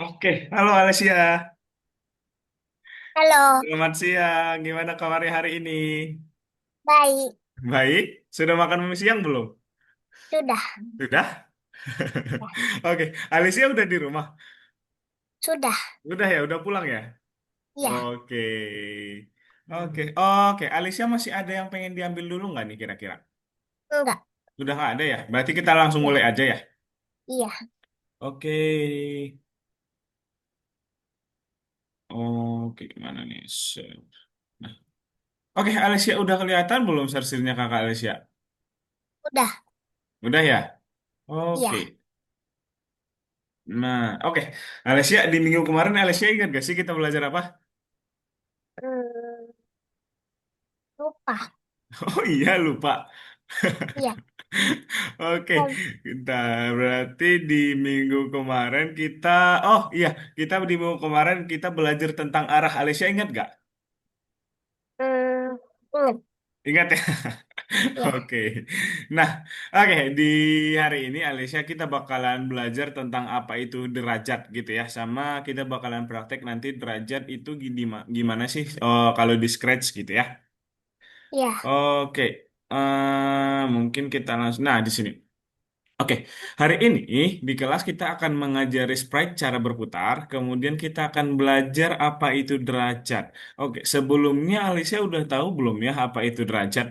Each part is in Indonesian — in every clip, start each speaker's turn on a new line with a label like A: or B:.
A: Oke, halo Alessia.
B: Halo,
A: Selamat siang. Gimana kabarnya hari ini?
B: baik.
A: Baik. Sudah makan siang belum?
B: Sudah,
A: Sudah?
B: ya,
A: Oke, Alessia udah di rumah.
B: sudah.
A: Udah ya, udah pulang ya?
B: Ya,
A: Oke. Oke. Alessia masih ada yang pengen diambil dulu nggak nih kira-kira?
B: enggak.
A: Udah nggak ada ya? Berarti kita langsung
B: Ya,
A: mulai aja ya?
B: iya.
A: Oke. Oke, gimana nih? Nah. Oke, Alessia udah kelihatan belum sersernya kakak Alessia?
B: Udah.
A: Udah ya?
B: Iya.
A: Oke. Nah, oke. Alessia, di minggu kemarin Alessia ingat gak sih kita belajar apa?
B: Hmm, lupa.
A: Oh iya, lupa.
B: Iya.
A: Oke,
B: Kan,
A: kita berarti di minggu kemarin kita, oh iya, kita di minggu kemarin kita belajar tentang arah. Alessia ingat gak?
B: ingat.
A: Ingat ya?
B: Ya,
A: Oke. Nah, oke, di hari ini Alessia kita bakalan belajar tentang apa itu derajat gitu ya, sama kita bakalan praktek nanti derajat itu gimana sih kalau di Scratch gitu ya.
B: ya.
A: Oke, mungkin kita langsung. Nah, di sini. Oke, hari ini di kelas kita akan mengajari sprite cara berputar, kemudian kita akan belajar apa itu derajat. Oke, sebelumnya Alicia udah tahu belum ya apa itu derajat?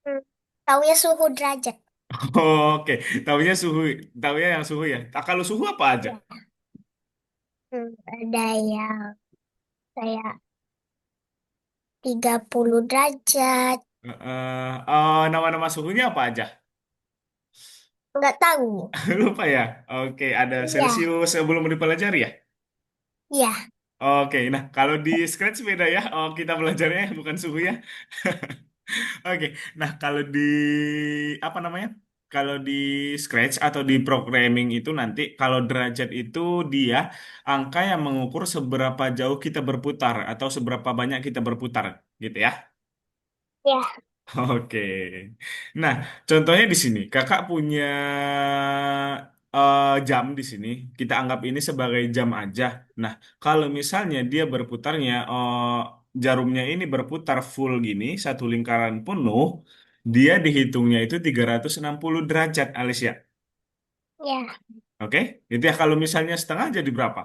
B: Hmm, tahu ya suhu derajat.
A: Oke, tahunya yang suhu ya. Tak kalau suhu apa aja?
B: Ya. Ada yang kayak 30 derajat.
A: Nama-nama suhunya apa aja?
B: Enggak tahu.
A: Lupa ya. Oke, ada
B: Iya.
A: Celcius sebelum dipelajari ya.
B: Iya.
A: Oke, nah kalau di Scratch beda ya. Oh, kita belajarnya bukan suhu ya. Oke, nah kalau di apa namanya? Kalau di Scratch atau di programming itu nanti kalau derajat itu dia angka yang mengukur seberapa jauh kita berputar atau seberapa banyak kita berputar, gitu ya.
B: Ya.
A: Oke. Nah, contohnya di sini, kakak punya jam di sini. Kita anggap ini sebagai jam aja. Nah, kalau misalnya dia berputarnya, jarumnya ini berputar full gini, satu lingkaran penuh, dia dihitungnya itu 360 derajat, Alicia.
B: Ya.
A: Oke? Itu ya kalau misalnya setengah jadi berapa?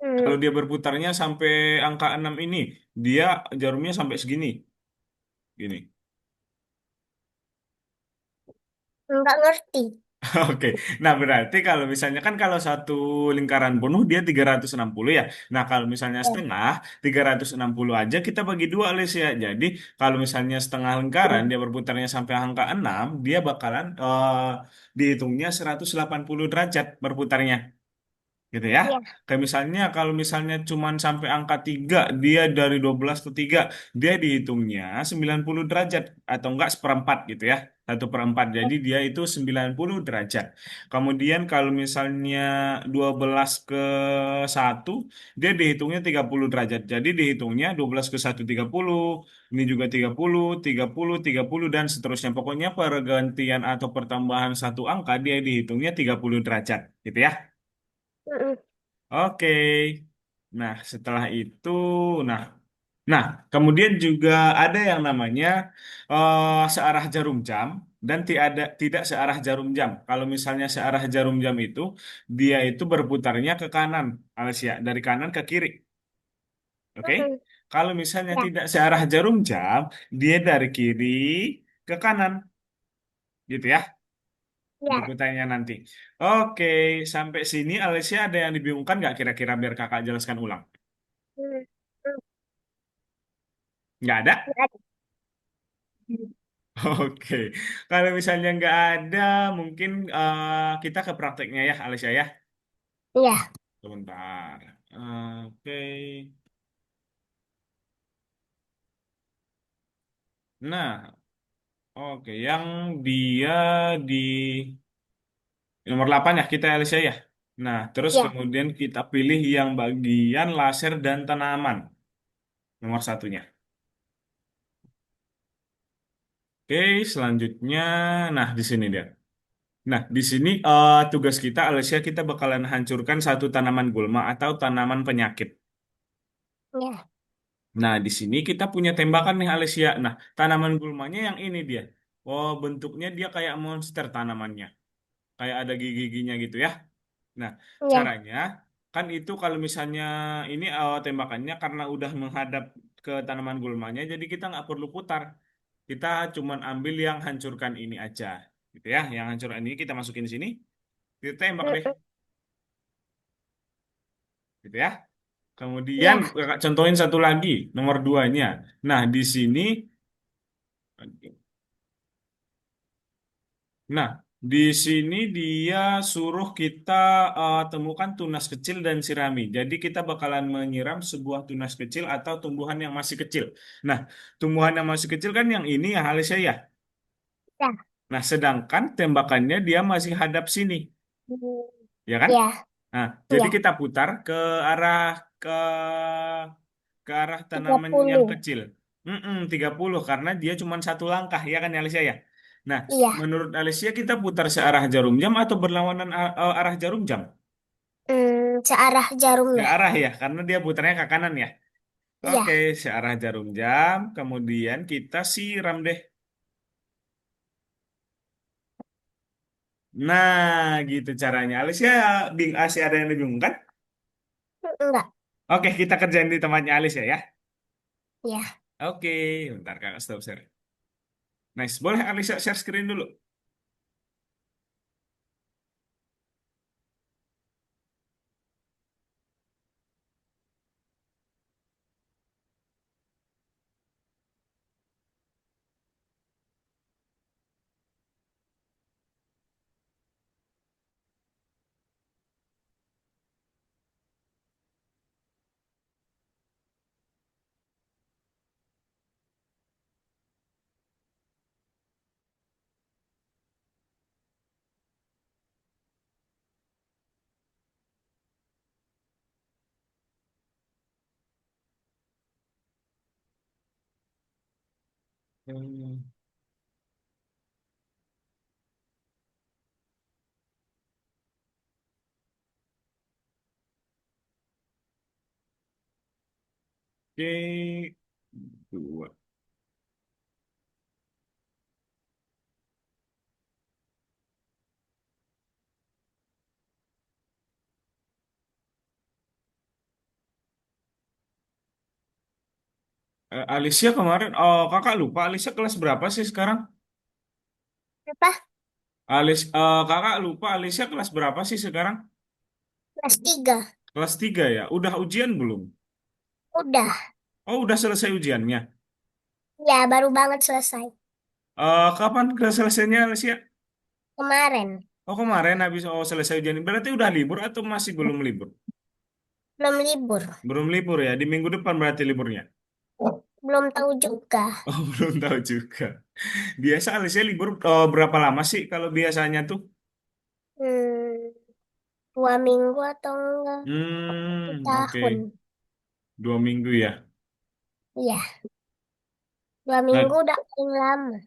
B: Hmm,
A: Kalau dia berputarnya sampai angka 6 ini, dia jarumnya sampai segini, gini.
B: enggak ngerti.
A: Oke, nah berarti kalau misalnya kan kalau satu lingkaran penuh dia 360 ya. Nah kalau misalnya
B: Ya.
A: setengah 360 aja kita bagi dua Lis ya. Jadi kalau misalnya setengah lingkaran dia berputarnya sampai angka 6 dia bakalan dihitungnya 180 derajat berputarnya gitu ya.
B: Ya.
A: Kayak misalnya kalau misalnya cuman sampai angka 3 dia dari 12 ke 3 dia dihitungnya 90 derajat atau enggak seperempat gitu ya. 1/4 jadi dia itu 90 derajat. Kemudian kalau misalnya 12 ke 1 dia dihitungnya 30 derajat. Jadi dihitungnya 12 ke 1 30, ini juga 30 dan seterusnya. Pokoknya pergantian atau pertambahan satu angka dia dihitungnya 30 derajat gitu ya.
B: Mm-mm.
A: Oke. Nah, setelah itu, nah, nah, kemudian juga ada yang namanya searah jarum jam dan tidak searah jarum jam. Kalau misalnya searah jarum jam itu, dia itu berputarnya ke kanan, Alicia, dari kanan ke kiri. Oke?
B: Mm-mm.
A: Kalau misalnya
B: Ya.
A: tidak searah jarum jam, dia dari kiri ke kanan, gitu ya,
B: Ya.
A: berputarnya nanti. Oke, sampai sini Alicia ada yang dibingungkan nggak kira-kira biar kakak jelaskan ulang?
B: Hmm, hmm,
A: Nggak ada?
B: nggak ada.
A: Oke, kalau misalnya nggak ada, mungkin kita ke prakteknya ya, Alicia ya.
B: Iya.
A: Sebentar. Oke. Nah, oke, yang dia di nomor 8 ya, kita Alicia ya. Nah, terus
B: Ya.
A: kemudian kita pilih yang bagian laser dan tanaman, nomor satunya. Oke, selanjutnya, nah di sini dia. Nah, di sini tugas kita, Alicia, kita bakalan hancurkan satu tanaman gulma atau tanaman penyakit.
B: Ya.
A: Nah, di sini kita punya tembakan nih, Alicia. Nah, tanaman gulmanya yang ini dia. Oh, bentuknya dia kayak monster tanamannya. Kayak ada gigi-giginya gitu ya. Nah,
B: Ya.
A: caranya kan itu kalau misalnya ini tembakannya karena udah menghadap ke tanaman gulmanya, jadi kita nggak perlu putar. Kita cuman ambil yang hancurkan ini aja, gitu ya. Yang hancurkan ini kita masukin sini, kita tembak deh,
B: Mm-mm.
A: gitu ya. Kemudian
B: Ya.
A: kakak contohin satu lagi, nomor duanya. Nah, di sini, nah di sini dia suruh kita temukan tunas kecil dan sirami. Jadi kita bakalan menyiram sebuah tunas kecil atau tumbuhan yang masih kecil. Nah, tumbuhan yang masih kecil kan yang ini ya, Halesya ya.
B: Ya.
A: Nah, sedangkan tembakannya dia masih hadap sini,
B: Mm.
A: ya kan?
B: Ya.
A: Nah, jadi
B: Ya.
A: kita putar arah ke ke arah
B: tiga
A: tanaman yang
B: puluh
A: kecil. 30 karena dia cuma satu langkah ya kan Alicia ya. Nah,
B: Iya.
A: menurut Alicia kita putar searah jarum jam atau berlawanan arah jarum jam?
B: Searah jarumnya.
A: Searah ya, karena dia putarnya ke kanan ya.
B: Iya.
A: Oke, searah jarum jam, kemudian kita siram deh. Nah, gitu caranya. Alicia, Asia ada yang bingung kan?
B: Enggak.
A: Oke, kita kerjain di tempatnya Alicia ya.
B: Ya.
A: Oke, bentar kakak stop share. Nice, boleh Alicia share screen dulu. Hmm, Oke, dua. Alicia kemarin, oh kakak lupa Alicia kelas berapa sih sekarang?
B: Apa?
A: Kakak lupa Alicia kelas berapa sih sekarang?
B: Kelas 3.
A: Kelas 3 ya. Udah ujian belum?
B: Udah.
A: Oh udah selesai ujiannya.
B: Ya, baru banget selesai.
A: Kapan selesainya Alicia?
B: Kemarin.
A: Oh kemarin habis selesai ujian. Berarti udah libur atau masih belum libur?
B: Belum libur.
A: Belum libur ya. Di minggu depan berarti liburnya.
B: Belum tahu juga.
A: Oh belum tahu juga. Biasa Alicia libur berapa lama sih kalau biasanya tuh?
B: Hmm, 2 minggu atau enggak?
A: Oke.
B: Tahun.
A: 2 minggu ya.
B: Iya. dua
A: Nah,
B: minggu udah paling lama.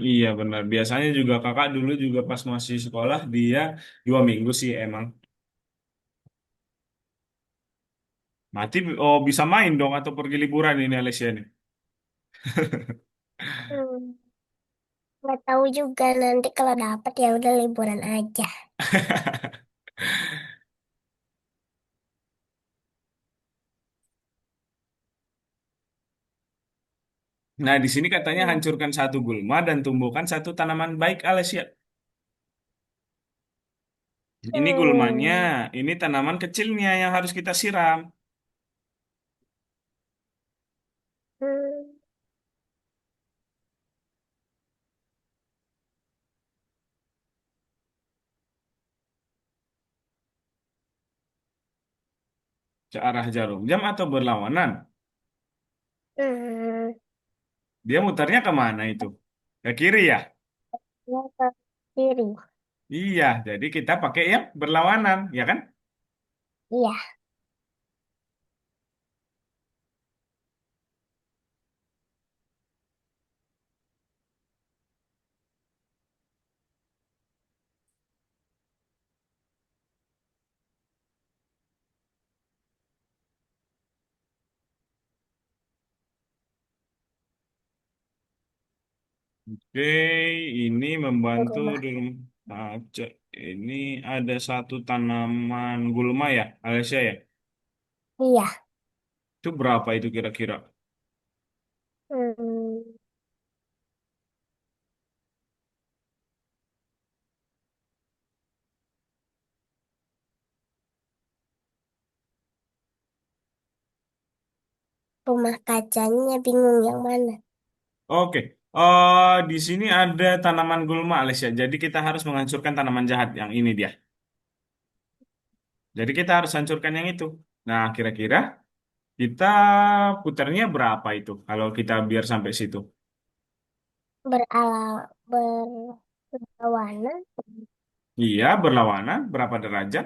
A: iya benar. Biasanya juga kakak dulu juga pas masih sekolah dia 2 minggu sih emang. Mati bisa main dong atau pergi liburan ini Alessia nih.
B: Hmm, nggak tahu juga nanti kalau dapat ya udah liburan aja.
A: Nah, di sini katanya
B: Hmm.
A: hancurkan satu gulma dan tumbuhkan satu tanaman baik Alessia. Ini gulmanya,
B: Hmm.
A: ini tanaman kecilnya yang harus kita siram.
B: Hmm.
A: Searah jarum jam atau berlawanan.
B: Hmm.
A: Dia mutarnya kemana itu? Ke kiri ya?
B: Ya, ke kiri.
A: Iya, jadi kita pakai yang berlawanan, ya kan?
B: Iya.
A: Oke, ini membantu
B: Rumah.
A: di rumah Aceh. Ini ada satu tanaman gulma ya, Alicia ya.
B: Iya.
A: Itu berapa itu kira-kira?
B: Hmm, rumah kacanya bingung yang mana.
A: Oke, di sini ada tanaman gulma, Alicia. Jadi kita harus menghancurkan tanaman jahat yang ini dia. Jadi kita harus hancurkan yang itu. Nah, kira-kira kita putarnya berapa itu kalau kita biar sampai situ?
B: Berwarna
A: Iya, berlawanan. Berapa derajat?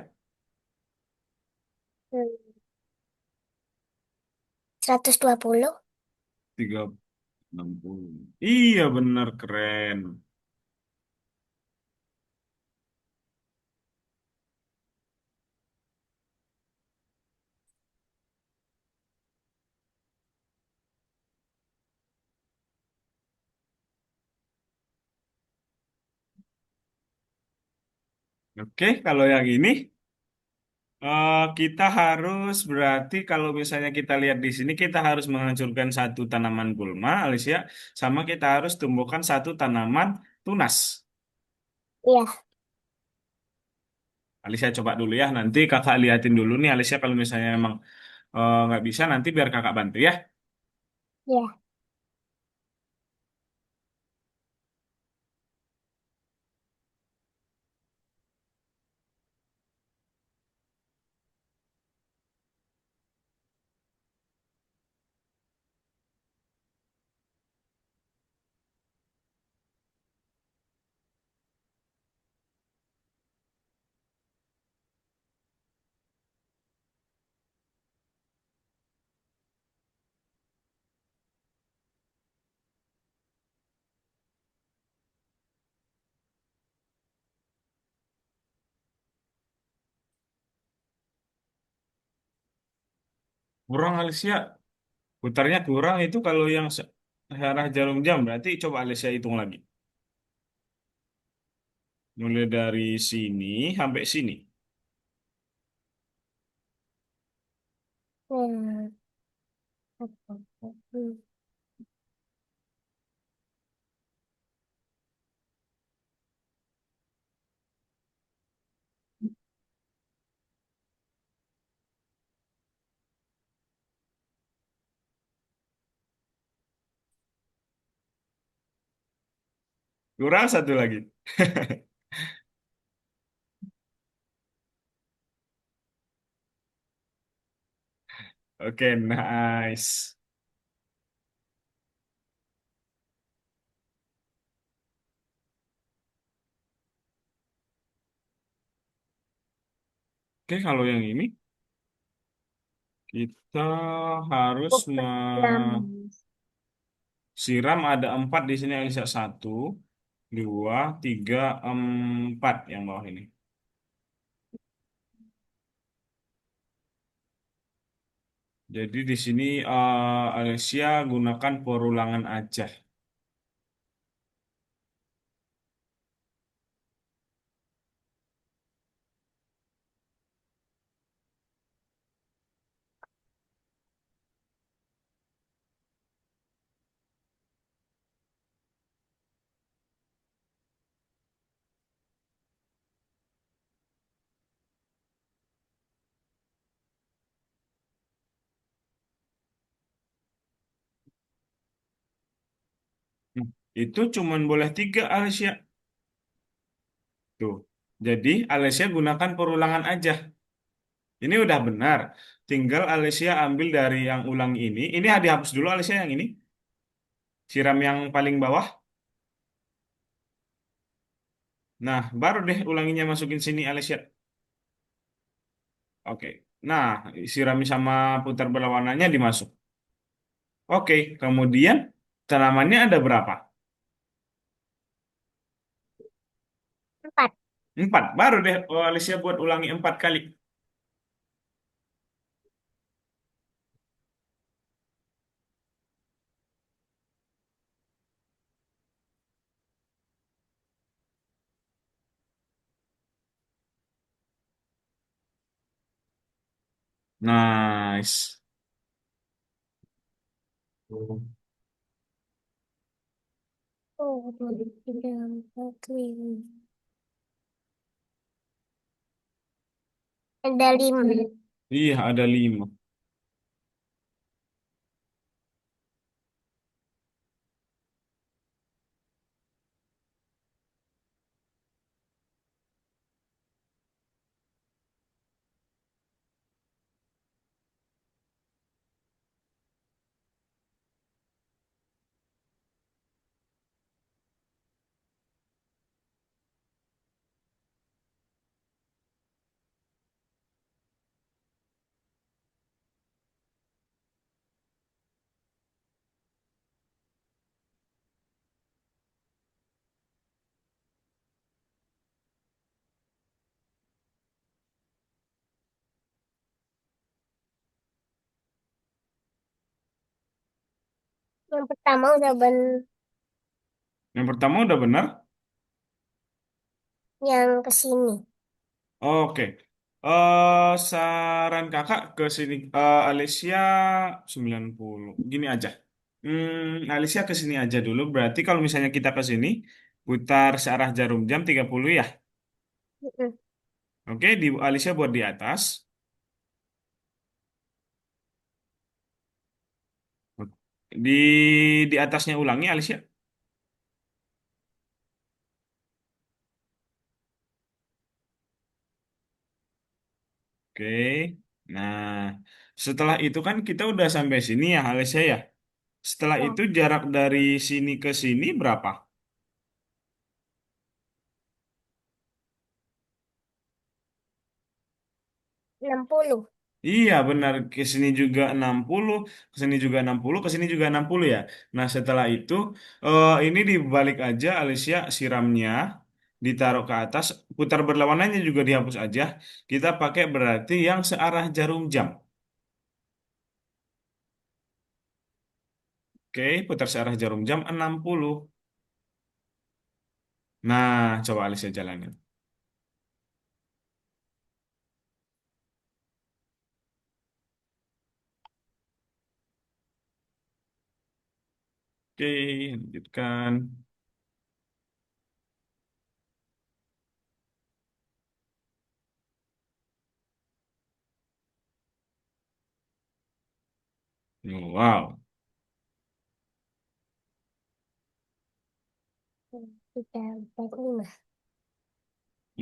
B: 120.
A: 360. Iya, benar keren. Oke, kalau yang ini kita harus berarti kalau misalnya kita lihat di sini kita harus menghancurkan satu tanaman gulma, Alicia, sama kita harus tumbuhkan satu tanaman tunas.
B: Iya,
A: Alicia coba dulu ya, nanti kakak liatin dulu nih Alicia kalau misalnya emang nggak bisa nanti biar kakak bantu ya.
B: iya,
A: Kurang Alicia, putarnya kurang itu kalau yang searah jarum jam berarti coba Alicia hitung lagi. Mulai dari sini sampai sini.
B: Hmm. Hmm.
A: Kurang satu lagi. Oke, nice. Oke, kalau yang ini kita harus
B: Bukan jam.
A: siram ada empat di sini Alisa satu, dua, tiga, empat yang bawah ini. Jadi di sini Alicia gunakan perulangan aja. Hmm, Itu cuman boleh tiga Alicia. Tuh. Jadi Alicia gunakan perulangan aja. Ini udah benar. Tinggal Alicia ambil dari yang ulang ini. Ini dihapus dulu Alicia yang ini. Siram yang paling bawah. Nah, baru deh ulanginya masukin sini Alicia. Oke. Nah, sirami sama putar berlawanannya dimasuk. Oke, kemudian tanamannya ada berapa?
B: 4.
A: Empat. Baru deh Alicia buat ulangi empat kali. Nice.
B: Oh, dua, tiga, empat, lima. Ada lima.
A: Iya, ada 5.
B: Yang pertama udah
A: Yang pertama udah benar.
B: yang ke sini.
A: Oke. Saran kakak ke sini. Alicia 90. Gini aja. Alicia ke sini aja dulu. Berarti kalau misalnya kita ke sini, putar searah jarum jam 30 ya.
B: Mm-mm.
A: Oke, di Alicia buat di atas. Di di atasnya ulangi Alicia. Oke. Nah, setelah itu kan kita udah sampai sini ya Alicia ya. Setelah
B: Ya,
A: itu jarak dari sini ke sini berapa?
B: 60.
A: Iya benar, ke sini juga 60, ke sini juga 60, ke sini juga 60 ya. Nah, setelah itu ini dibalik aja Alicia siramnya ditaruh ke atas, putar berlawanannya juga dihapus aja. Kita pakai berarti yang searah jarum jam. Oke, putar searah jarum jam 60. Nah, coba Alicia jalanin. Oke, lanjutkan. Wow.
B: Tiga, empat, lima.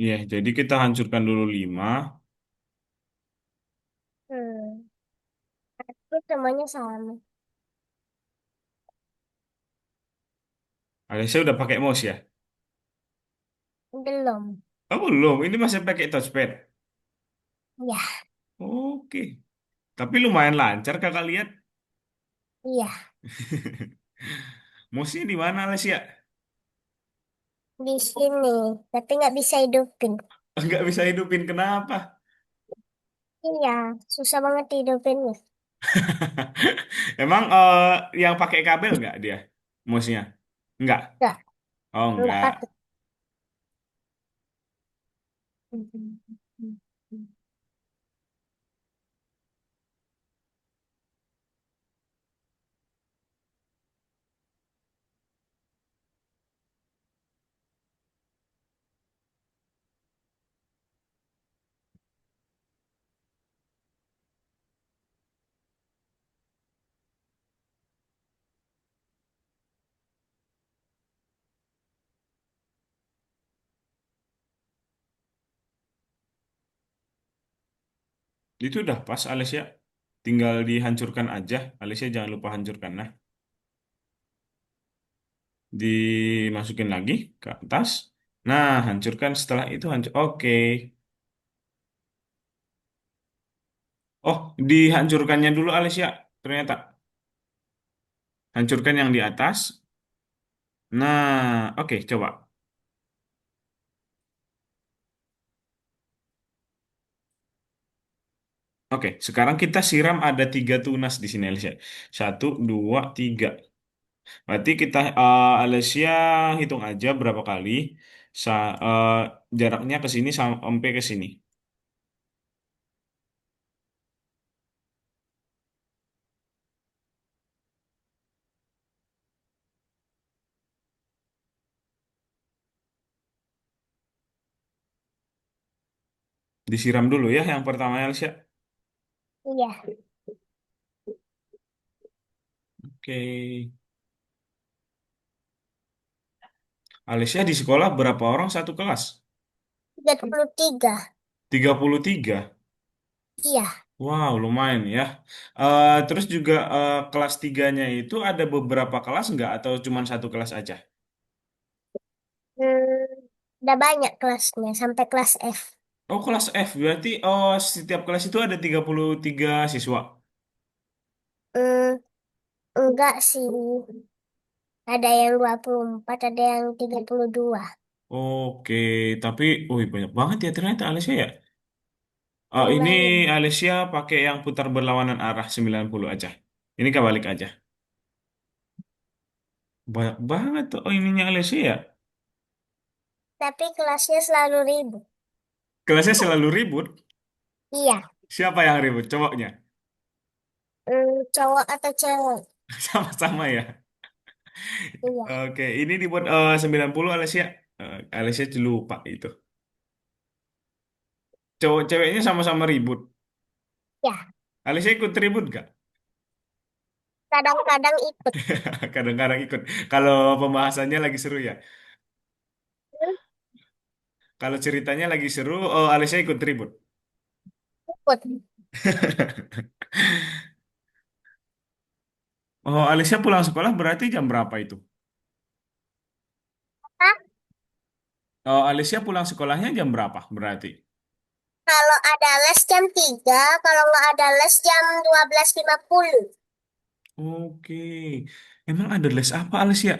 A: Iya, jadi kita hancurkan dulu 5.
B: Hmm. Itu semuanya sama.
A: Alicia udah pakai mouse ya?
B: Belum.
A: Oh, belum, ini masih pakai touchpad.
B: Ya,
A: Oke. Tapi lumayan lancar kakak lihat.
B: iya.
A: Mouse-nya di mana Alicia?
B: Di sini. Tapi nggak bisa hidupin.
A: Nggak bisa hidupin, kenapa?
B: Iya, susah banget hidupinnya.
A: Emang yang pakai kabel nggak dia? Mouse-nya? Nggak.
B: Nggak,
A: Oh,
B: nggak
A: nggak.
B: pakai.
A: Itu udah pas Alicia. Tinggal dihancurkan aja. Alicia jangan lupa hancurkan. Nah, dimasukin lagi ke atas. Nah, hancurkan setelah itu hancur. Oke. Oh, dihancurkannya dulu Alicia. Ternyata. Hancurkan yang di atas. Nah, oke, coba. Oke, sekarang kita siram ada 3 tunas di sini, Alicia. 1, 2, 3. Berarti kita, Alicia, hitung aja berapa kali sa eh, jaraknya ke sini sampai ke sini. Disiram dulu ya yang pertama Alicia.
B: Iya,
A: Oke. Alicia di sekolah berapa orang satu kelas?
B: 33.
A: 33.
B: Iya.
A: Wow, lumayan ya. Terus juga kelas tiganya itu ada beberapa kelas nggak atau cuma satu kelas aja?
B: Udah banyak kelasnya, sampai kelas F.
A: Oh, kelas F berarti setiap kelas itu ada 33 siswa.
B: Hmm, enggak sih. Ada yang 24, ada yang 32.
A: Oke, tapi banyak banget ya ternyata Alicia ya. Ini
B: Lumayan.
A: Alicia pakai yang putar berlawanan arah 90 aja. Ini kebalik aja. Banyak banget tuh. Oh, ininya Alicia ya.
B: Tapi kelasnya selalu ribut.
A: Kelasnya selalu ribut.
B: Iya.
A: Siapa yang ribut? Cowoknya.
B: Cowok atau cewek?
A: Sama-sama ya.
B: Iya.
A: Oke, ini dibuat 90 Alicia. Alicia lupa itu. Cowok ceweknya sama-sama ribut.
B: Ya,
A: Alicia ikut ribut gak?
B: kadang-kadang ikut.
A: Kadang-kadang ikut. Kalau pembahasannya lagi seru ya.
B: Hmm,
A: Kalau ceritanya lagi seru, Alicia ikut ribut.
B: Ikut.
A: Oh, Alicia pulang sekolah berarti jam berapa itu?
B: Hah?
A: Oh, Alicia pulang sekolahnya jam berapa berarti?
B: Kalau ada les jam 3, kalau nggak ada les jam 12.50.
A: Oke. Emang ada les apa Alicia?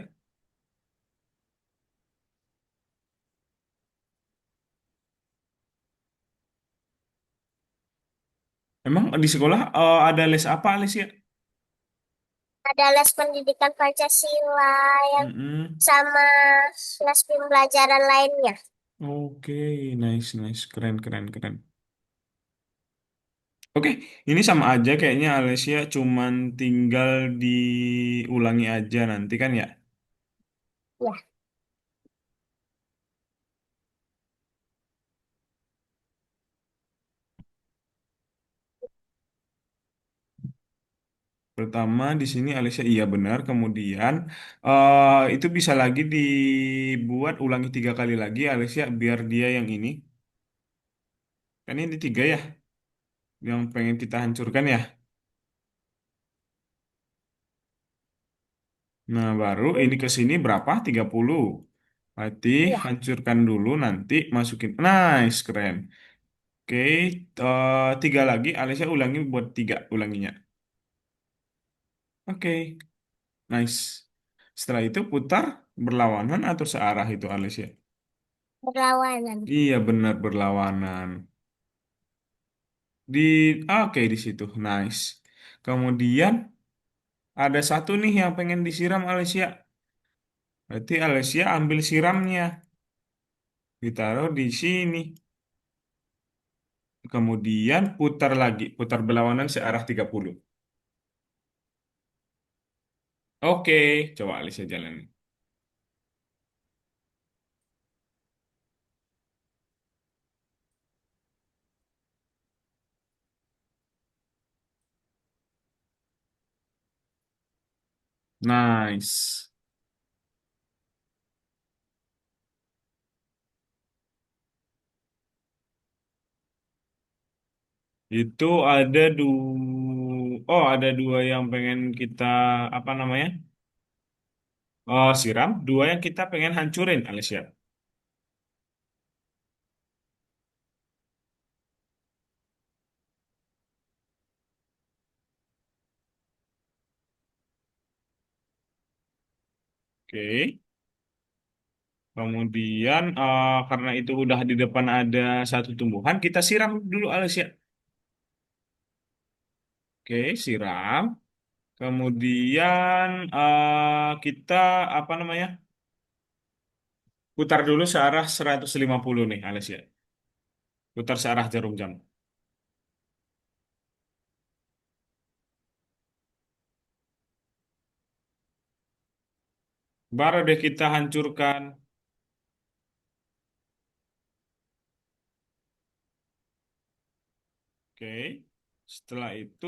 A: Emang di sekolah ada les apa Alicia?
B: Ada les pendidikan Pancasila yang
A: Mm-mm.
B: sama les pembelajaran lainnya.
A: Oke, nice, nice. Keren, keren, keren. Oke, ini sama aja kayaknya Alicia cuman tinggal diulangi aja nanti kan ya.
B: Ya,
A: Pertama di sini Alicia iya benar, kemudian itu bisa lagi dibuat ulangi 3 kali lagi Alicia biar dia yang ini. Kan ini 3 ya, yang pengen kita hancurkan ya. Nah, baru ini ke sini berapa? 30. Berarti
B: iya.
A: hancurkan dulu nanti masukin. Nice, keren. Oke, 3 lagi Alicia ulangi buat 3 ulanginya. Oke, nice. Setelah itu putar berlawanan atau searah itu Alicia?
B: Berlawanan.
A: Iya benar berlawanan. Di oke di situ, nice. Kemudian ada satu nih yang pengen disiram Alicia. Berarti Alicia ambil siramnya, ditaruh di sini. Kemudian putar lagi, putar berlawanan searah 30. Oke, coba Alicia jalan. Nice. Itu ada ada dua yang pengen kita apa namanya? Oh, siram. Dua yang kita pengen hancurin, Alicia. Oke. Kemudian karena itu udah di depan ada satu tumbuhan, kita siram dulu Alicia. Oke, siram. Kemudian kita apa namanya? Putar dulu searah 150 nih, Alicia. Putar searah jarum jam. Baru deh kita hancurkan. Oke. Setelah itu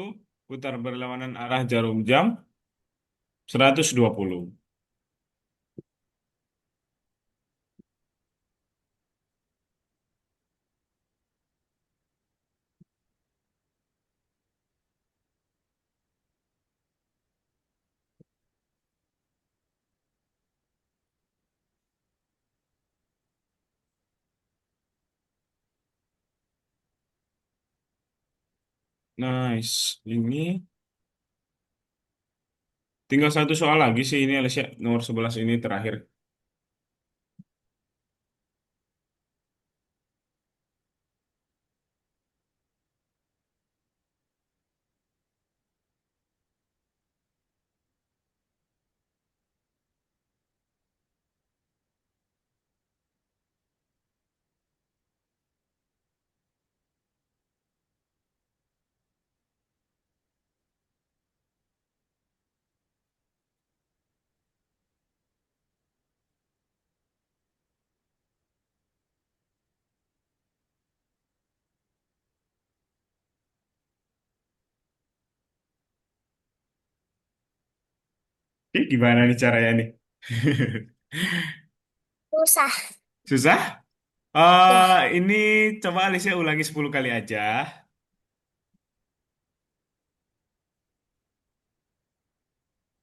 A: putar berlawanan arah jarum jam 120. Nice. Ini tinggal satu soal lagi sih ini Alicia. Nomor 11 ini terakhir. Ih, gimana nih caranya nih?
B: Susah.
A: Susah?
B: Ya,
A: Ini coba Alicia ulangi 10 kali aja.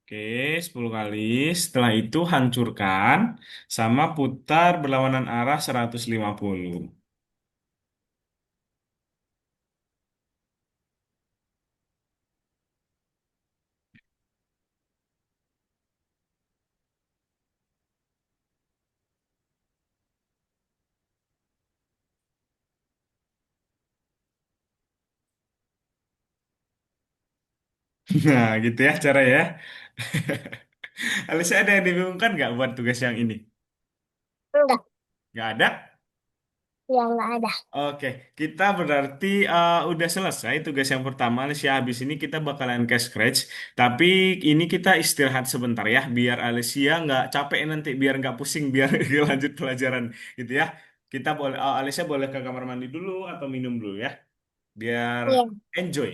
A: Oke, 10 kali. Setelah itu hancurkan sama putar berlawanan arah 150. Nah, gitu ya cara ya. Alicia ada yang dibingungkan nggak buat tugas yang ini?
B: enggak.
A: Nggak ada?
B: Ya, enggak ada.
A: Oke, kita berarti udah selesai tugas yang pertama. Alicia, habis ini kita bakalan ke scratch. Tapi ini kita istirahat sebentar ya, biar Alicia nggak capek nanti, biar nggak pusing, biar lanjut pelajaran gitu ya. Kita boleh, Alicia boleh ke kamar mandi dulu atau minum dulu ya, biar
B: Iya.
A: enjoy.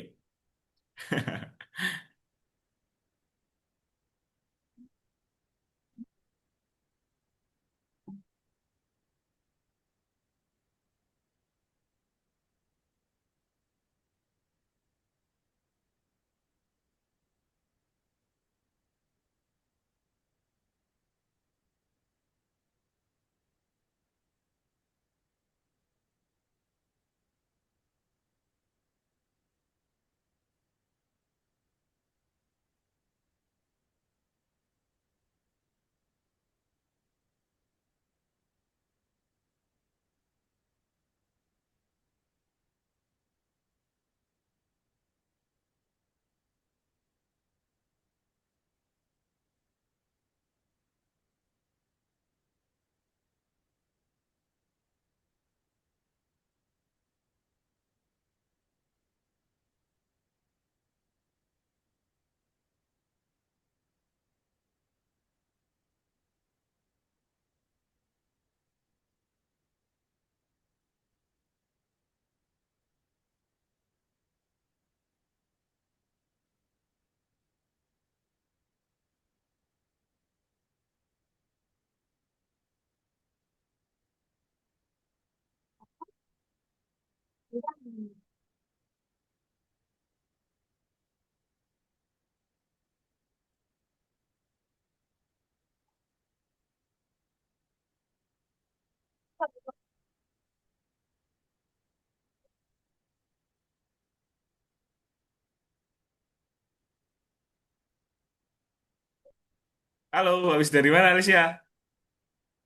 A: Halo, habis dari mana Alicia?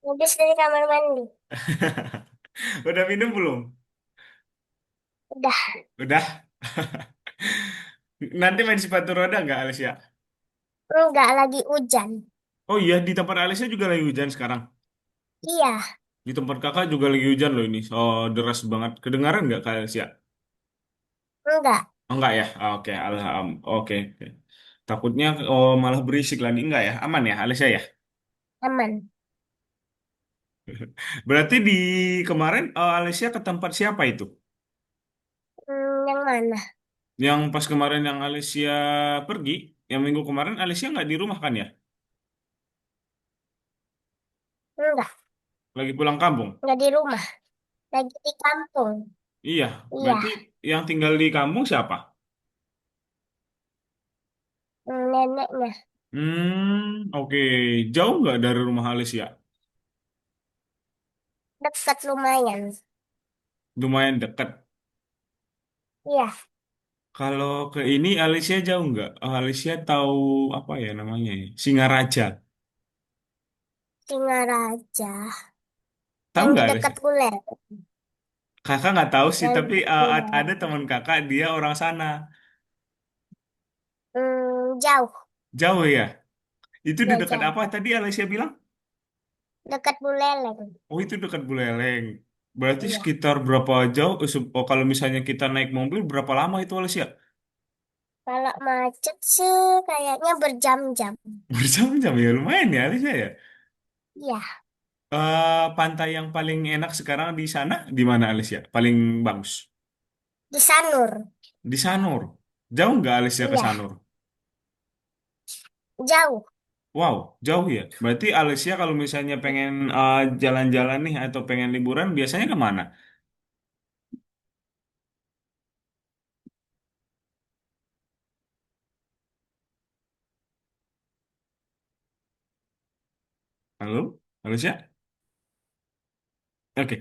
B: Habis dari kamar mandi.
A: Udah minum belum?
B: Udah.
A: Udah. Nanti main sepatu roda nggak Alicia?
B: Enggak lagi hujan.
A: Oh iya, di tempat Alicia juga lagi hujan sekarang.
B: Iya.
A: Di tempat kakak juga lagi hujan loh ini. Oh, deras banget. Kedengaran nggak Kak Alicia?
B: Enggak.
A: Oh, enggak ya? Ah, oke, oke. Oke. Takutnya oh, malah berisik lagi. Enggak ya? Aman ya Alicia ya?
B: Aman.
A: Berarti di kemarin Alicia ke tempat siapa itu?
B: Yang mana?
A: Yang pas kemarin yang Alicia pergi, yang minggu kemarin Alicia nggak di rumah kan ya?
B: Enggak,
A: Lagi pulang kampung.
B: enggak di rumah. Lagi di kampung.
A: Iya,
B: Iya,
A: berarti yang tinggal di kampung siapa?
B: neneknya.
A: Oke. Jauh nggak dari rumah Alicia?
B: Dekat lumayan.
A: Lumayan dekat.
B: Iya,
A: Kalau ke ini Alicia jauh nggak? Oh, Alicia tahu apa ya namanya ya? Singaraja.
B: Singaraja.
A: Tahu
B: Yang di
A: nggak
B: dekat
A: Alicia?
B: Uler.
A: Kakak nggak tahu sih,
B: Yang di
A: tapi
B: dekat
A: ada
B: Uler.
A: teman kakak dia orang sana.
B: Jauh.
A: Jauh ya? Itu di
B: Ya,
A: dekat
B: jauh.
A: apa tadi Alicia bilang?
B: Dekat Buleleng.
A: Oh, itu dekat Buleleng. Berarti
B: Iya.
A: sekitar berapa jauh? Oh, kalau misalnya kita naik mobil, berapa lama itu Alicia?
B: Kalau macet sih kayaknya berjam-jam.
A: Berjam-jam ya, lumayan ya Alicia ya.
B: Iya,
A: Pantai yang paling enak sekarang di sana, di mana Alicia? Paling bagus?
B: di Sanur.
A: Di Sanur. Jauh nggak Alicia ke
B: Iya,
A: Sanur?
B: jauh.
A: Wow, jauh ya. Berarti Alicia kalau misalnya pengen jalan-jalan nih atau pengen liburan, biasanya kemana? Halo, Alicia? Oke.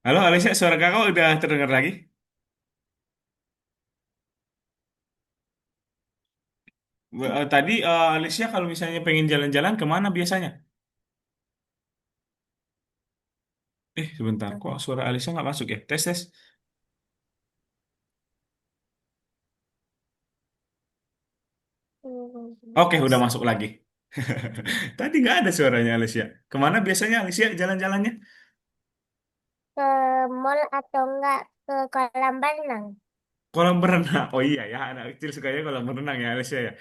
A: Halo Alicia, suara kakak udah terdengar lagi? Tadi Alicia kalau misalnya pengen jalan-jalan kemana biasanya? Sebentar, kok suara Alicia nggak masuk ya? Tes, tes. Oke, udah masuk lagi. Tadi nggak ada suaranya Alicia. Kemana biasanya Alicia jalan-jalannya?
B: Ke mall atau enggak ke kolam renang.
A: Kolam berenang. Oh iya ya, anak kecil sukanya kolam berenang ya Alicia ya.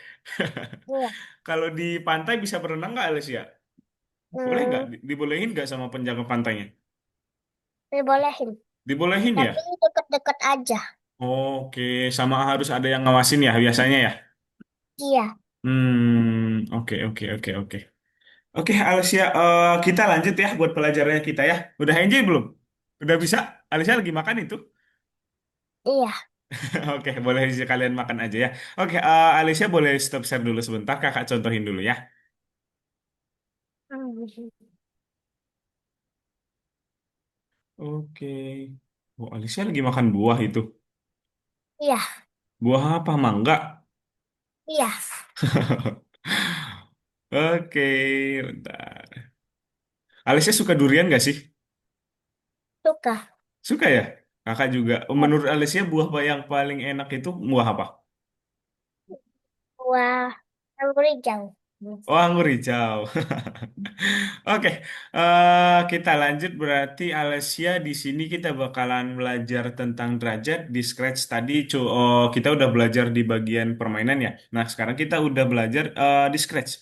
B: Iya.
A: Kalau di pantai bisa berenang nggak Alicia? Boleh nggak?
B: Hmm,
A: Dibolehin nggak sama penjaga pantainya?
B: dibolehin.
A: Dibolehin
B: Tapi
A: ya?
B: deket-deket aja.
A: Oke, sama harus ada yang ngawasin ya biasanya ya.
B: Iya.
A: Oke, oke, oke, oke. Oke, Alicia, kita lanjut ya buat pelajarannya kita ya. Udah enjoy belum? Udah bisa? Alicia lagi makan itu?
B: Iya.
A: Oke, boleh kalian makan aja ya. Oke, Alicia boleh stop share dulu sebentar. Kakak contohin dulu ya.
B: Hmm,
A: Oke. Oh, Alicia lagi makan buah itu.
B: Iya.
A: Buah apa? Mangga?
B: Iya.
A: Oke, bentar. Alicia suka durian gak sih?
B: Suka.
A: Suka ya? Kakak juga.
B: Ya.
A: Menurut Alicia buah yang paling enak itu buah apa?
B: Wah, anggur hijau.
A: Oh, anggur hijau. Oke, kita lanjut berarti Alessia di sini kita bakalan belajar tentang derajat di Scratch tadi. Kita udah belajar di bagian permainan ya. Nah, sekarang kita udah belajar di Scratch.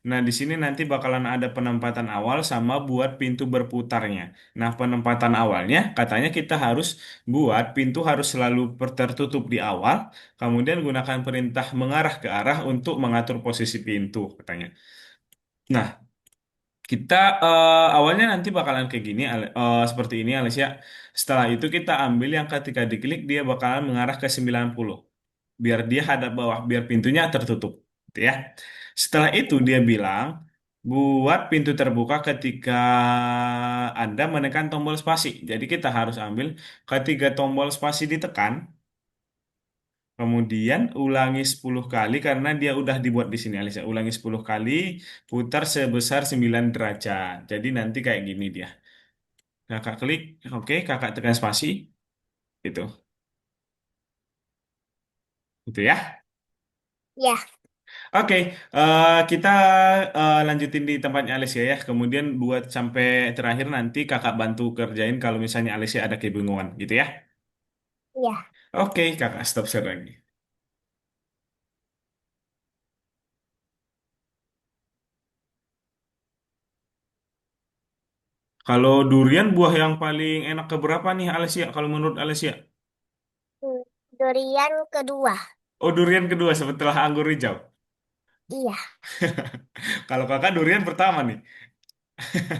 A: Nah, di sini nanti bakalan ada penempatan awal sama buat pintu berputarnya. Nah, penempatan awalnya katanya kita harus buat pintu harus selalu tertutup di awal, kemudian gunakan perintah mengarah ke arah untuk mengatur posisi pintu katanya. Nah, kita awalnya nanti bakalan kayak gini, seperti ini Alicia. Setelah itu kita ambil yang ketika diklik dia bakalan mengarah ke 90. Biar dia hadap bawah, biar pintunya tertutup. Gitu ya. Setelah itu dia bilang, buat pintu terbuka ketika Anda menekan tombol spasi. Jadi kita harus ambil ketika tombol spasi ditekan, kemudian ulangi 10 kali karena dia udah dibuat di sini Alicia. Ulangi 10 kali, putar sebesar 9 derajat. Jadi nanti kayak gini dia. Kakak klik, oke, kakak tekan spasi, gitu. Gitu ya.
B: Ya.
A: Oke, kita lanjutin di tempatnya Alicia ya. Kemudian buat sampai terakhir nanti kakak bantu kerjain kalau misalnya Alicia ada kebingungan, gitu ya.
B: Iya.
A: Oke, kakak stop share lagi. Kalau durian buah yang paling enak keberapa nih Alicia? Kalau menurut Alicia?
B: Durian kedua.
A: Oh, durian kedua setelah anggur hijau.
B: Iya.
A: Kalau kakak durian pertama nih.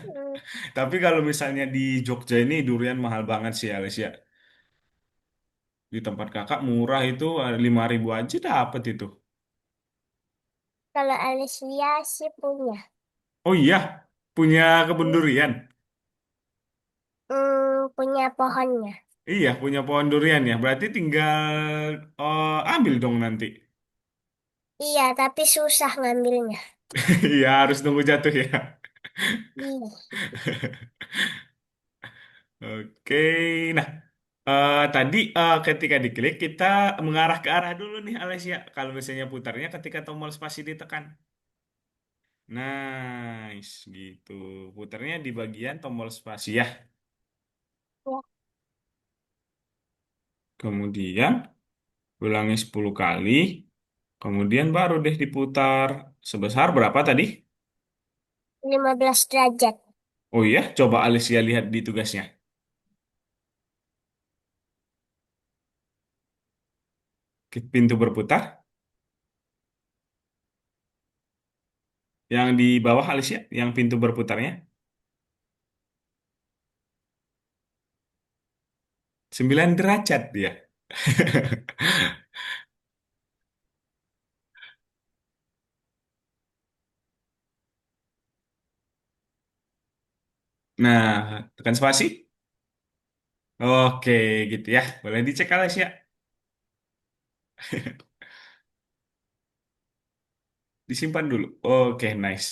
B: Hmm,
A: Tapi kalau misalnya di Jogja ini durian mahal banget sih Alicia. Di tempat kakak murah itu 5.000 aja dapet itu.
B: Kalau Alicia sih punya.
A: Oh iya, punya kebun
B: Hmm,
A: durian.
B: punya pohonnya.
A: Iya, punya pohon durian ya. Berarti tinggal ambil dong nanti.
B: Iya, tapi susah ngambilnya.
A: Iya, harus nunggu jatuh ya.
B: Iya.
A: Oke, nah tadi ketika diklik kita mengarah ke arah dulu nih Alessia. Kalau misalnya putarnya ketika tombol spasi ditekan. Nice, gitu. Putarnya di bagian tombol spasi ya.
B: Ya,
A: Kemudian ulangi 10 kali. Kemudian baru deh diputar. Sebesar berapa tadi?
B: 15 derajat.
A: Oh iya, coba Alicia lihat di tugasnya. Pintu berputar. Yang di bawah Alicia, yang pintu berputarnya. 9 derajat dia. Nah, tekan spasi. Oke, gitu ya. Boleh dicek Alicia. Disimpan dulu. Oke, nice.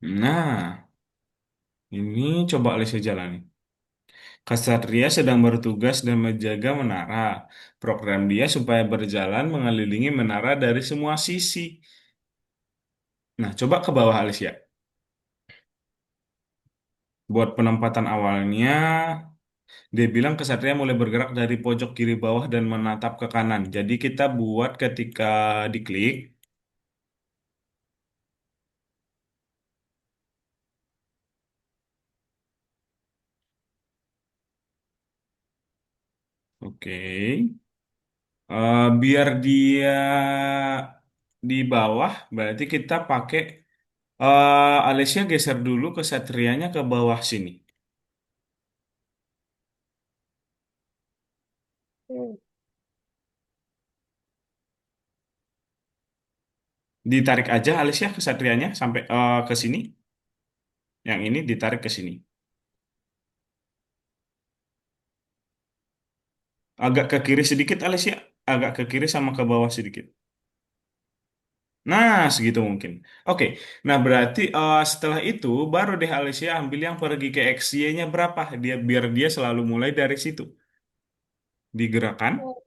A: Nah, ini coba Alicia jalani. Ksatria sedang bertugas dan menjaga menara. Program dia supaya berjalan mengelilingi menara dari semua sisi. Nah, coba ke bawah Alicia. Buat penempatan awalnya, dia bilang kesatria mulai bergerak dari pojok kiri bawah dan menatap ke kanan. Jadi kita buat ketika diklik, oke. Biar dia di bawah, berarti kita pakai Alicia geser dulu kesatrianya ke bawah sini.
B: Hmm,
A: Ditarik aja Alicia kesatrianya sampai ke sini. Yang ini ditarik ke sini. Agak ke kiri sedikit Alicia, agak ke kiri sama ke bawah sedikit. Nah, segitu mungkin. Oke, nah berarti setelah itu baru deh Alicia ambil yang pergi ke XY-nya berapa. Dia biar dia selalu mulai dari situ. Digerakkan.
B: hmm.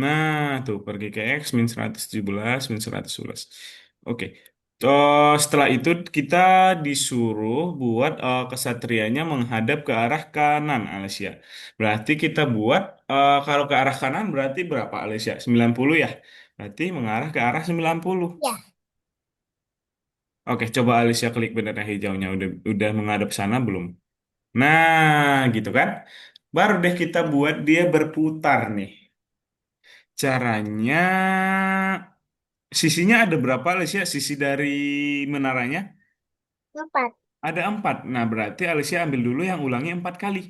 A: Nah, tuh pergi ke X min 117 min 111. Oke. Setelah itu kita disuruh buat kesatrianya menghadap ke arah kanan, Alicia. Berarti kita buat kalau ke arah kanan berarti berapa, Alicia? 90 ya. Berarti mengarah ke arah 90.
B: Ya,
A: Oke, coba Alicia klik bendera hijaunya. Udah menghadap sana belum? Nah, gitu kan? Baru deh kita buat dia berputar nih. Caranya, sisinya ada berapa, Alicia? Sisi dari menaranya?
B: 4.
A: Ada 4. Nah, berarti Alicia ambil dulu yang ulangi 4 kali.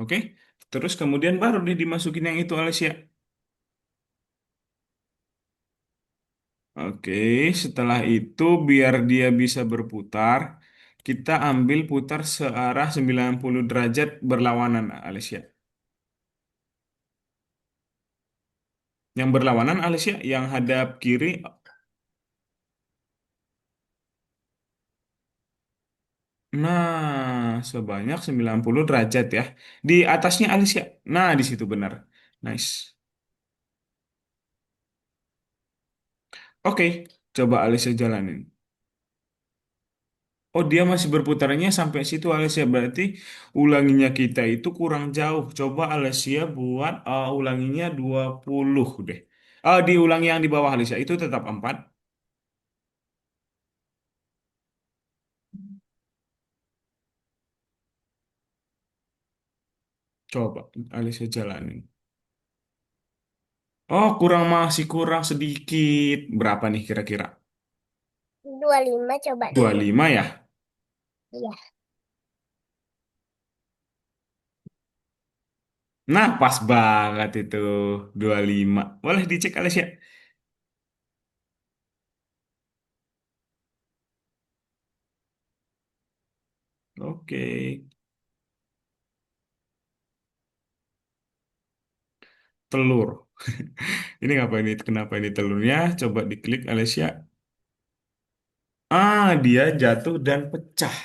A: Oke? Terus kemudian baru deh dimasukin yang itu, Alicia. Oke, setelah itu biar dia bisa berputar, kita ambil putar searah 90 derajat berlawanan, Alicia. Yang berlawanan, Alicia, yang hadap kiri. Nah, sebanyak 90 derajat ya. Di atasnya Alicia. Nah, di situ benar. Nice. Oke. Coba Alicia jalanin. Oh, dia masih berputarnya sampai situ Alicia. Berarti ulanginya kita itu kurang jauh. Coba Alicia buat ulanginya 20 deh. Diulangi yang di bawah Alicia. Itu tetap 4. Coba Alicia jalanin. Oh, masih kurang sedikit. Berapa nih kira-kira?
B: 25 coba
A: Dua
B: dulu.
A: lima ya?
B: Iya.
A: Nah, pas banget itu. 25. Boleh dicek Alicia? Oke. Telur. Ini ngapa ini? Kenapa ini telurnya? Coba diklik Alicia. Dia jatuh dan pecah.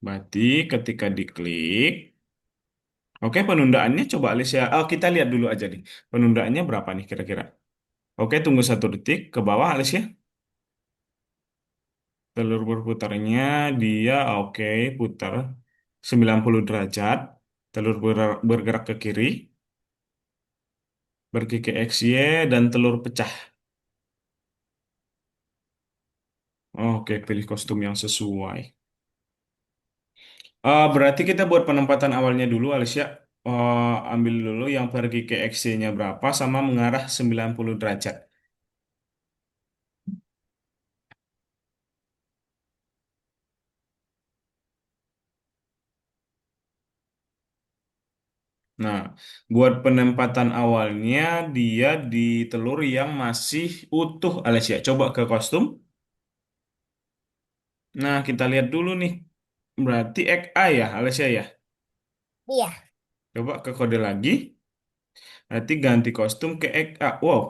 A: Berarti ketika diklik, oke penundaannya coba Alicia. Kita lihat dulu aja nih. Penundaannya berapa nih kira-kira? Oke, tunggu 1 detik ke bawah Alicia. Telur berputarnya dia oke putar 90 derajat. Telur bergerak ke kiri, pergi ke XY dan telur pecah. Oke, pilih kostum yang sesuai. Berarti kita buat penempatan awalnya dulu, Alicia. Ambil dulu yang pergi ke XY-nya berapa sama mengarah 90 derajat. Nah, buat penempatan awalnya dia di telur yang masih utuh, Alicia. Coba ke kostum. Nah, kita lihat dulu nih. Berarti XA ya, Alicia ya.
B: Iya.
A: Coba ke kode lagi. Nanti ganti kostum ke XA. Wow,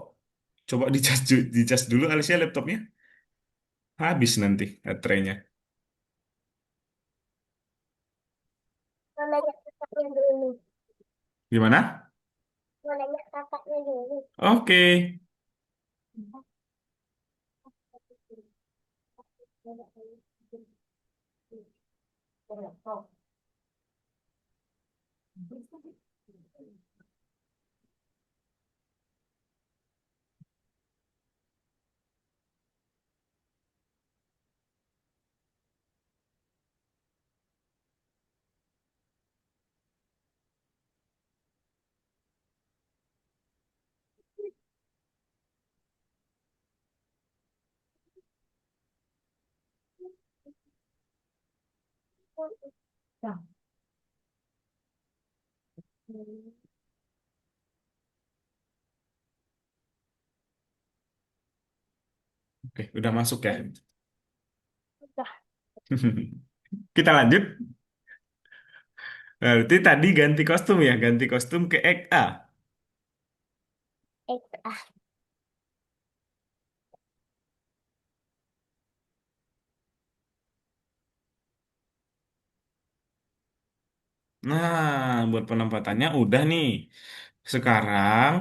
A: coba dicas dulu Alicia laptopnya. Habis nanti baterainya.
B: Mau nanya kakaknya dulu.
A: Gimana?
B: Mau nanya kakaknya dulu.
A: Oke. Oke, udah masuk ya.
B: Udah.
A: Kita lanjut. Berarti tadi ganti kostum ya, ganti kostum ke XA.
B: Ah,
A: Nah, buat penempatannya udah nih. Sekarang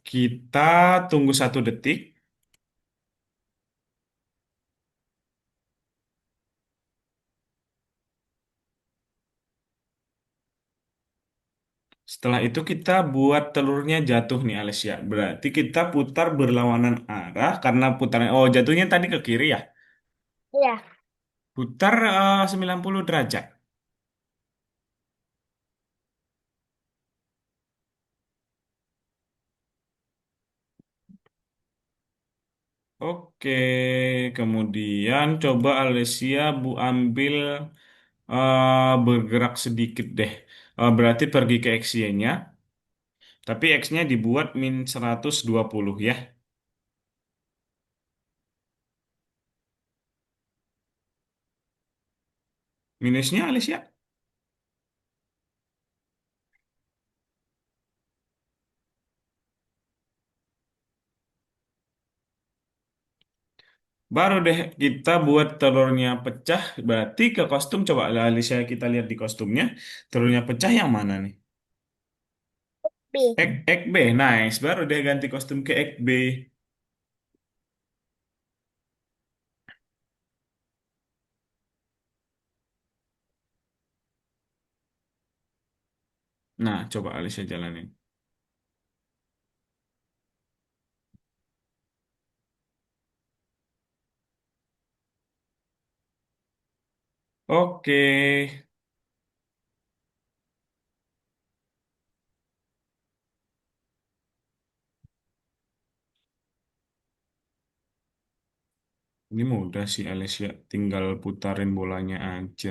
A: kita tunggu 1 detik. Setelah itu kita buat telurnya jatuh nih Alicia. Berarti kita putar berlawanan arah karena putaran. Oh, jatuhnya tadi ke kiri ya.
B: iya.
A: Putar 90 derajat. Oke, kemudian coba Alicia ambil bergerak sedikit deh. Berarti pergi ke XY-nya, tapi X-nya dibuat -120 ya. Minusnya Alicia. Baru deh kita buat telurnya pecah, berarti ke kostum coba Alicia kita lihat di kostumnya. Telurnya pecah yang mana nih?
B: B.
A: Ek B, nice. Baru dia ganti kostum ke Ek B. Nah, coba Alicia jalanin. Oke, ini mudah sih Alicia. Tinggal putarin bolanya aja.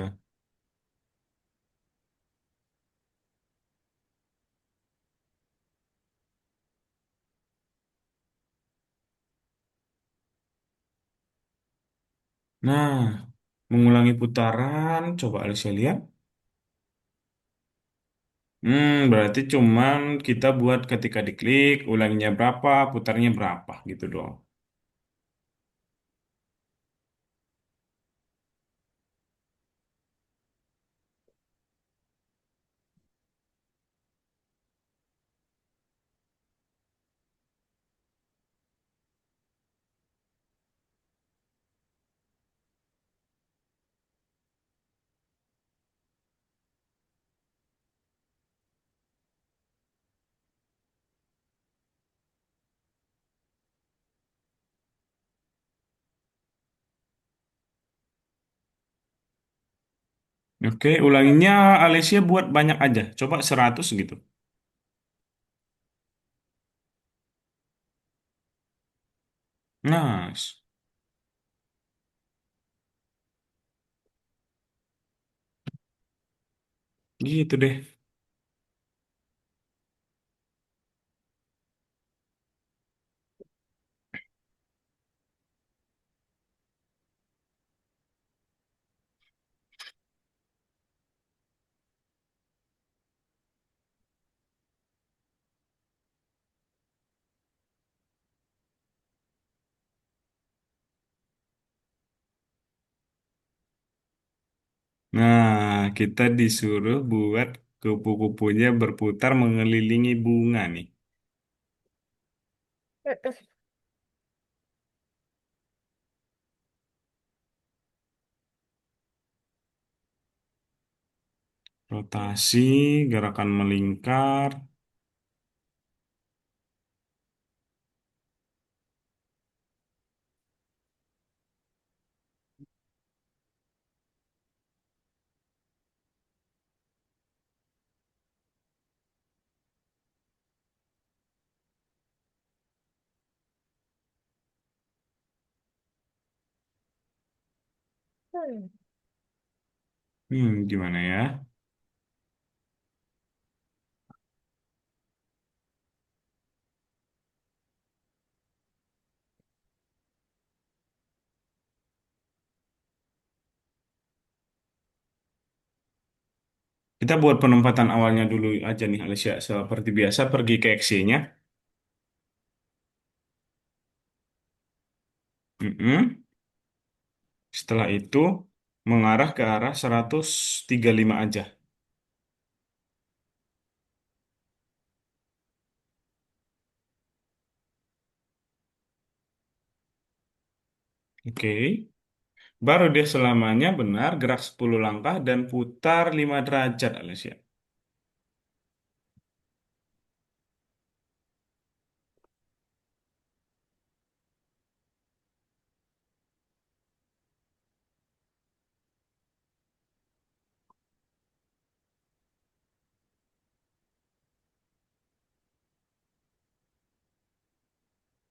A: Nah, mengulangi putaran. Coba Alicia lihat. Berarti cuman kita buat ketika diklik, ulanginya berapa, putarnya berapa gitu doang. Oke, ulanginya Alicia buat banyak aja. Coba 100 gitu. Nice. Gitu deh. Nah, kita disuruh buat kupu-kupunya berputar mengelilingi bunga nih.
B: Mm-mm.
A: Rotasi, gerakan melingkar.
B: Hmm.
A: Gimana ya? Kita buat penempatan awalnya dulu aja nih, Alicia. Seperti biasa, pergi ke X-nya. Mm-mm. Setelah itu, mengarah ke arah 135 aja. Oke. Baru dia selamanya benar, gerak 10 langkah dan putar 5 derajat, Alicia.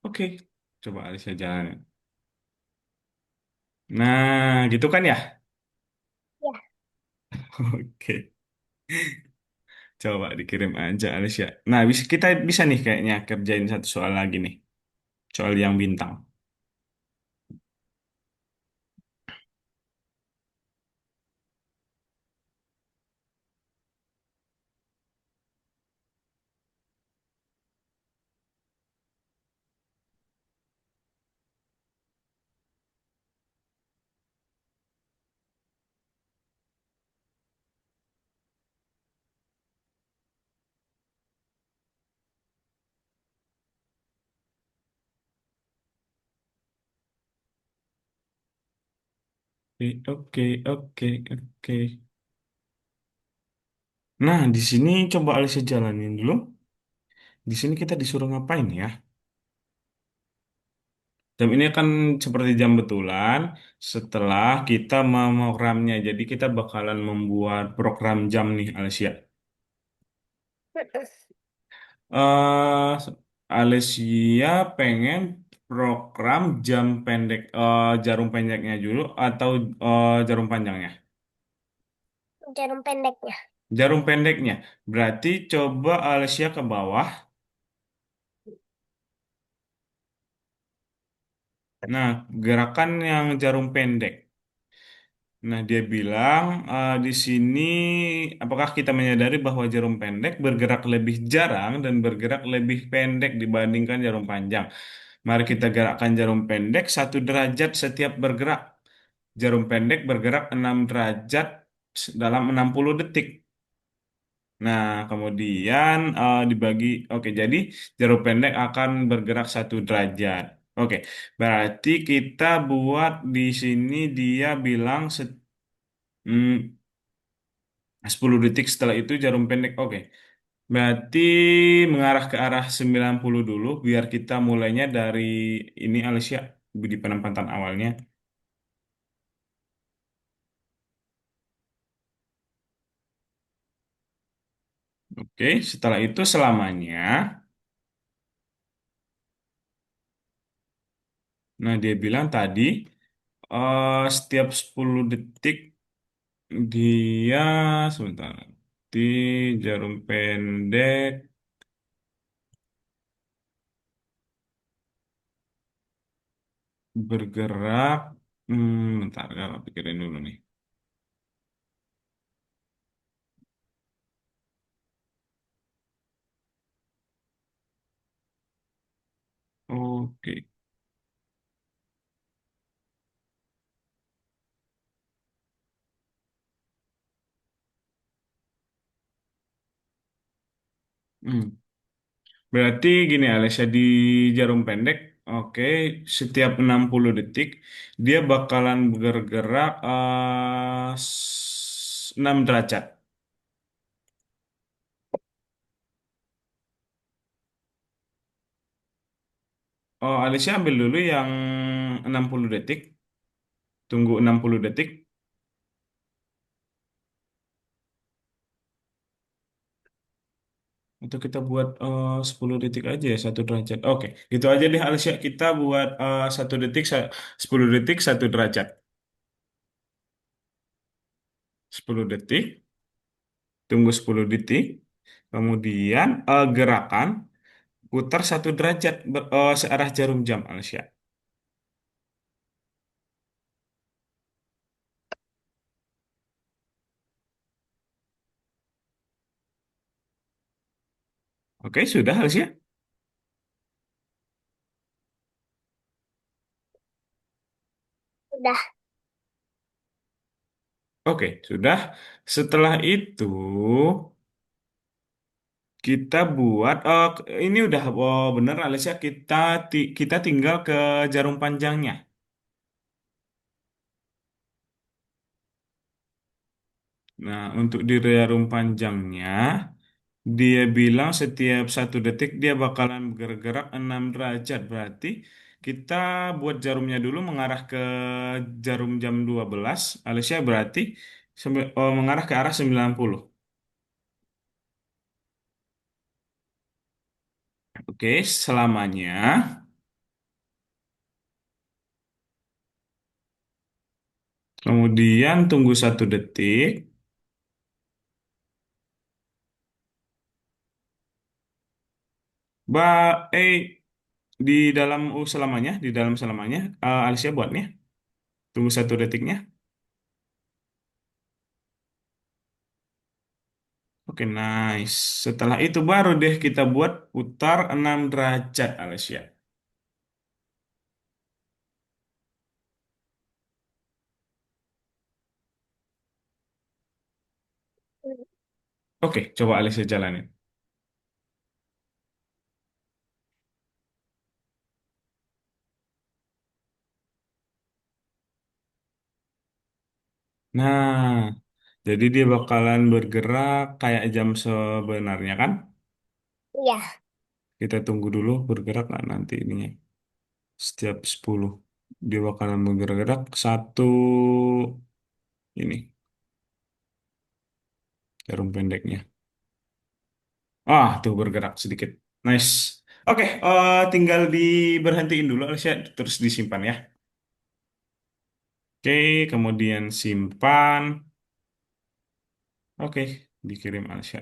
A: Oke. Coba Alicia jalanin. Nah, gitu kan ya?
B: Ya,
A: Oke. Coba dikirim aja, Alicia. Nah, kita bisa nih kayaknya kerjain satu soal lagi nih. Soal yang bintang. oke, oke, oke. Nah, di sini coba Alisa jalanin dulu. Di sini kita disuruh ngapain ya? Jam ini kan seperti jam betulan setelah kita memogramnya. Jadi kita bakalan membuat program jam nih, Alicia. eh Alicia pengen program jam pendek, jarum pendeknya dulu atau jarum panjangnya?
B: Jarum pendeknya.
A: Jarum pendeknya. Berarti coba Alicia ke bawah. Nah, gerakan yang jarum pendek. Nah, dia bilang di sini, apakah kita menyadari bahwa jarum pendek bergerak lebih jarang dan bergerak lebih pendek dibandingkan jarum panjang? Mari kita gerakkan jarum pendek 1 derajat setiap bergerak. Jarum pendek bergerak 6 derajat dalam 60 detik. Nah, kemudian dibagi, oke, jadi jarum pendek akan bergerak 1 derajat. Oke, berarti kita buat di sini dia bilang 10 detik setelah itu jarum pendek. Oke, berarti mengarah ke arah 90 dulu biar kita mulainya dari ini Alicia di penempatan awalnya. Oke, setelah itu selamanya. Nah, dia bilang tadi setiap 10 detik dia sebentar. Di jarum pendek bergerak. Bentar, kalau pikirin dulu nih. Oke. Hmm. Berarti gini Alessia, di jarum pendek, oke, setiap 60 detik dia bakalan bergerak 6 derajat. Oh, Alessia ambil dulu yang 60 detik, tunggu 60 detik, atau kita buat 10 detik aja ya 1 derajat. Oke, gitu aja deh Alessia, kita buat 1 detik, 10 detik 1 derajat. 10 detik, tunggu 10 detik, kemudian gerakan putar 1 derajat searah jarum jam, Alsya. Oke, sudah, Alsya?
B: Udah.
A: Oke, sudah. Setelah itu, kita buat, ini udah bener, Alsya. Kita tinggal ke jarum panjangnya. Nah, untuk di jarum panjangnya, dia bilang setiap 1 detik dia bakalan bergerak 6 derajat. Berarti kita buat jarumnya dulu mengarah ke jarum jam 12. Alicia berarti mengarah ke arah 90. Oke, selamanya. Kemudian tunggu 1 detik. Ba, di dalam selamanya, di dalam selamanya, Alicia buatnya. Tunggu 1 detiknya. Oke, nice. Setelah itu baru deh kita buat putar 6 derajat, Alicia. Oke, coba Alicia jalanin. Nah, jadi dia bakalan bergerak kayak jam sebenarnya kan?
B: Iya,
A: Kita tunggu dulu bergerak nggak nanti ininya. Setiap 10 dia bakalan bergerak satu ini jarum pendeknya. Ah, tuh bergerak sedikit. Nice. Oke, tinggal diberhentiin dulu Alicia, terus disimpan ya. Oke, kemudian simpan. Oke, dikirim Alicia.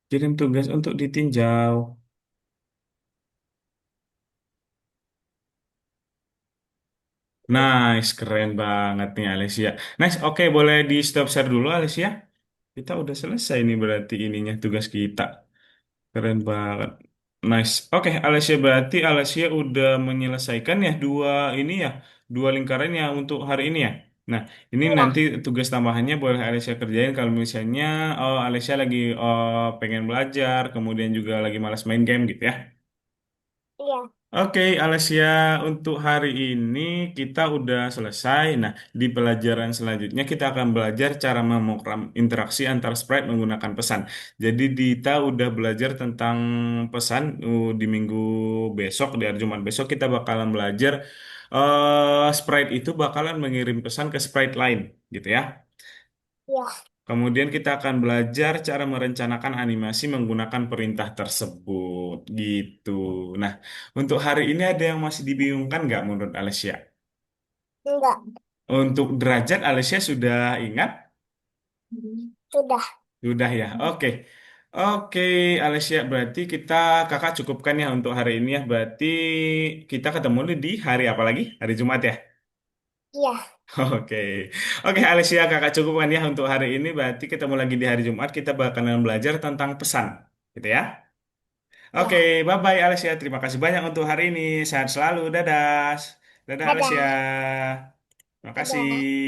A: Kirim tugas untuk ditinjau. Nice, keren banget nih Alicia. Nice, oke boleh di stop share dulu Alicia. Kita udah selesai nih berarti ininya tugas kita. Keren banget. Nice. Oke, Alicia berarti Alicia udah menyelesaikan ya dua ini ya, dua lingkaran ya untuk hari ini ya. Nah, ini nanti
B: iya,
A: tugas tambahannya boleh Alicia kerjain kalau misalnya Alicia lagi pengen belajar, kemudian juga lagi malas main game gitu ya.
B: iya,
A: Oke, Alessia, untuk hari ini kita udah selesai. Nah, di pelajaran selanjutnya kita akan belajar cara memprogram interaksi antar sprite menggunakan pesan. Jadi Dita udah belajar tentang pesan di minggu besok, di hari Jumat besok kita bakalan belajar sprite itu bakalan mengirim pesan ke sprite lain, gitu ya.
B: iya,
A: Kemudian kita akan belajar cara merencanakan animasi menggunakan perintah tersebut, gitu. Nah, untuk hari ini ada yang masih dibingungkan nggak menurut Alessia?
B: enggak,
A: Untuk derajat Alessia sudah ingat?
B: sudah,
A: Sudah ya, oke. Oke, Alessia, berarti kakak cukupkan ya untuk hari ini ya. Berarti kita ketemu di hari apa lagi? Hari Jumat ya?
B: iya,
A: Oke, oke Alessia kakak cukupkan ya untuk hari ini. Berarti ketemu lagi di hari Jumat. Kita bakalan belajar tentang pesan, gitu ya. Oke,
B: iya,
A: bye-bye Alessia. Terima kasih banyak untuk hari ini. Sehat selalu. Dadah. Dadah Alessia.
B: dadah,
A: Terima kasih.
B: dadah.